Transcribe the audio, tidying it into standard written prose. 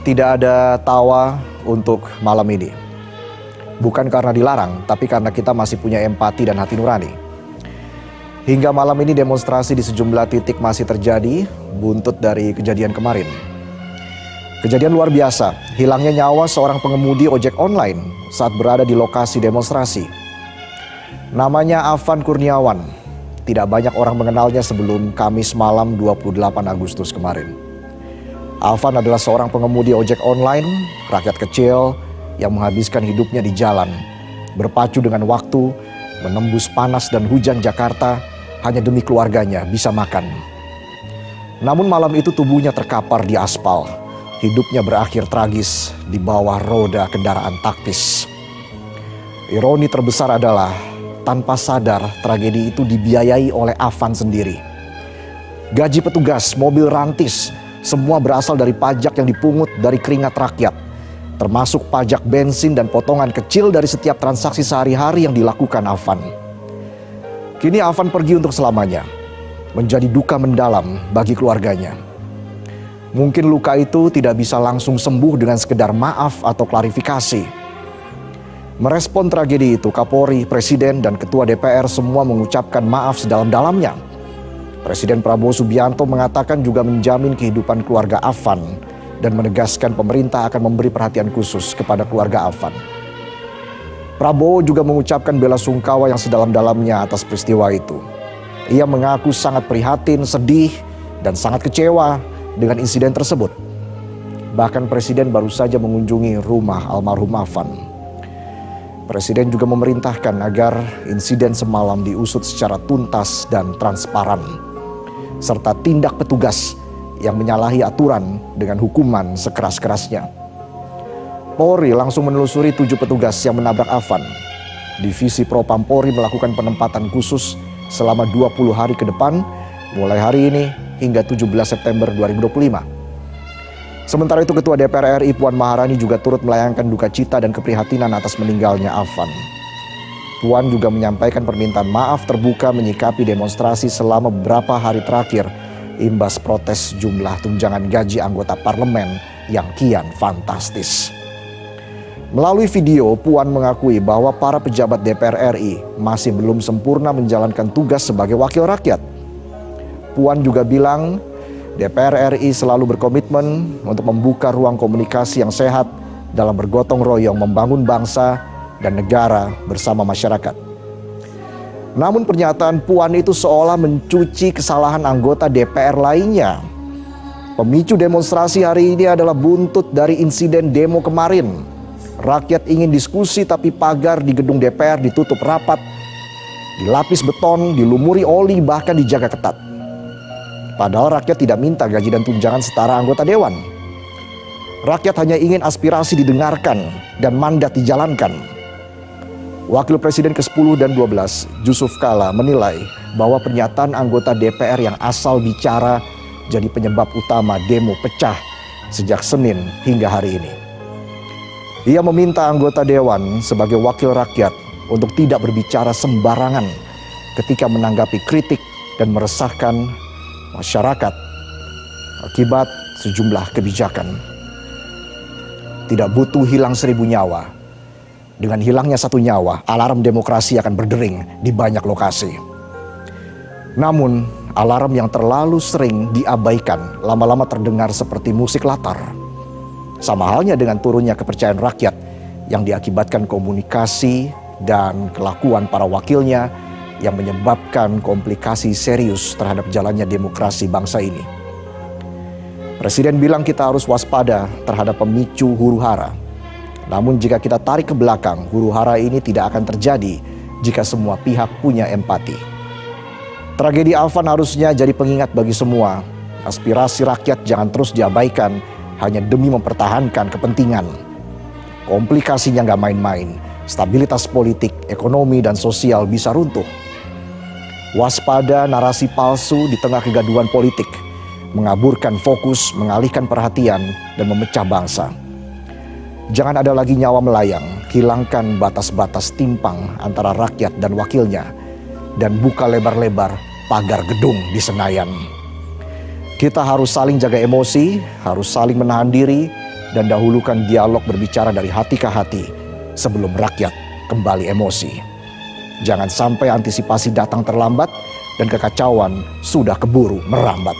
Tidak ada tawa untuk malam ini. Bukan karena dilarang, tapi karena kita masih punya empati dan hati nurani. Hingga malam ini demonstrasi di sejumlah titik masih terjadi, buntut dari kejadian kemarin. Kejadian luar biasa, hilangnya nyawa seorang pengemudi ojek online saat berada di lokasi demonstrasi. Namanya Afan Kurniawan. Tidak banyak orang mengenalnya sebelum Kamis malam 28 Agustus kemarin. Afan adalah seorang pengemudi ojek online, rakyat kecil yang menghabiskan hidupnya di jalan, berpacu dengan waktu, menembus panas dan hujan Jakarta hanya demi keluarganya bisa makan. Namun malam itu tubuhnya terkapar di aspal, hidupnya berakhir tragis di bawah roda kendaraan taktis. Ironi terbesar adalah tanpa sadar tragedi itu dibiayai oleh Afan sendiri. Gaji petugas, mobil rantis, semua berasal dari pajak yang dipungut dari keringat rakyat, termasuk pajak bensin dan potongan kecil dari setiap transaksi sehari-hari yang dilakukan Afan. Kini Afan pergi untuk selamanya, menjadi duka mendalam bagi keluarganya. Mungkin luka itu tidak bisa langsung sembuh dengan sekedar maaf atau klarifikasi. Merespon tragedi itu, Kapolri, Presiden, dan Ketua DPR semua mengucapkan maaf sedalam-dalamnya. Presiden Prabowo Subianto mengatakan juga menjamin kehidupan keluarga Afan dan menegaskan pemerintah akan memberi perhatian khusus kepada keluarga Afan. Prabowo juga mengucapkan bela sungkawa yang sedalam-dalamnya atas peristiwa itu. Ia mengaku sangat prihatin, sedih, dan sangat kecewa dengan insiden tersebut. Bahkan Presiden baru saja mengunjungi rumah almarhum Afan. Presiden juga memerintahkan agar insiden semalam diusut secara tuntas dan transparan, serta tindak petugas yang menyalahi aturan dengan hukuman sekeras-kerasnya. Polri langsung menelusuri 7 petugas yang menabrak Afan. Divisi Propam Polri melakukan penempatan khusus selama 20 hari ke depan, mulai hari ini hingga 17 September 2025. Sementara itu Ketua DPR RI Puan Maharani juga turut melayangkan duka cita dan keprihatinan atas meninggalnya Afan. Puan juga menyampaikan permintaan maaf terbuka menyikapi demonstrasi selama beberapa hari terakhir imbas protes jumlah tunjangan gaji anggota parlemen yang kian fantastis. Melalui video, Puan mengakui bahwa para pejabat DPR RI masih belum sempurna menjalankan tugas sebagai wakil rakyat. Puan juga bilang DPR RI selalu berkomitmen untuk membuka ruang komunikasi yang sehat dalam bergotong royong membangun bangsa dan negara bersama masyarakat. Namun pernyataan Puan itu seolah mencuci kesalahan anggota DPR lainnya. Pemicu demonstrasi hari ini adalah buntut dari insiden demo kemarin. Rakyat ingin diskusi tapi pagar di gedung DPR ditutup rapat, dilapis beton, dilumuri oli, bahkan dijaga ketat. Padahal rakyat tidak minta gaji dan tunjangan setara anggota dewan. Rakyat hanya ingin aspirasi didengarkan dan mandat dijalankan. Wakil Presiden ke-10 dan 12, Yusuf Kala, menilai bahwa pernyataan anggota DPR yang asal bicara jadi penyebab utama demo pecah sejak Senin hingga hari ini. Ia meminta anggota dewan sebagai wakil rakyat untuk tidak berbicara sembarangan ketika menanggapi kritik dan meresahkan masyarakat akibat sejumlah kebijakan. Tidak butuh hilang 1000 nyawa. Dengan hilangnya 1 nyawa, alarm demokrasi akan berdering di banyak lokasi. Namun, alarm yang terlalu sering diabaikan lama-lama terdengar seperti musik latar. Sama halnya dengan turunnya kepercayaan rakyat yang diakibatkan komunikasi dan kelakuan para wakilnya yang menyebabkan komplikasi serius terhadap jalannya demokrasi bangsa ini. Presiden bilang kita harus waspada terhadap pemicu huru-hara. Namun jika kita tarik ke belakang, huru-hara ini tidak akan terjadi jika semua pihak punya empati. Tragedi Afan harusnya jadi pengingat bagi semua. Aspirasi rakyat jangan terus diabaikan hanya demi mempertahankan kepentingan. Komplikasinya nggak main-main. Stabilitas politik, ekonomi, dan sosial bisa runtuh. Waspada narasi palsu di tengah kegaduhan politik, mengaburkan fokus, mengalihkan perhatian, dan memecah bangsa. Jangan ada lagi nyawa melayang, hilangkan batas-batas timpang antara rakyat dan wakilnya, dan buka lebar-lebar pagar gedung di Senayan. Kita harus saling jaga emosi, harus saling menahan diri, dan dahulukan dialog berbicara dari hati ke hati sebelum rakyat kembali emosi. Jangan sampai antisipasi datang terlambat dan kekacauan sudah keburu merambat.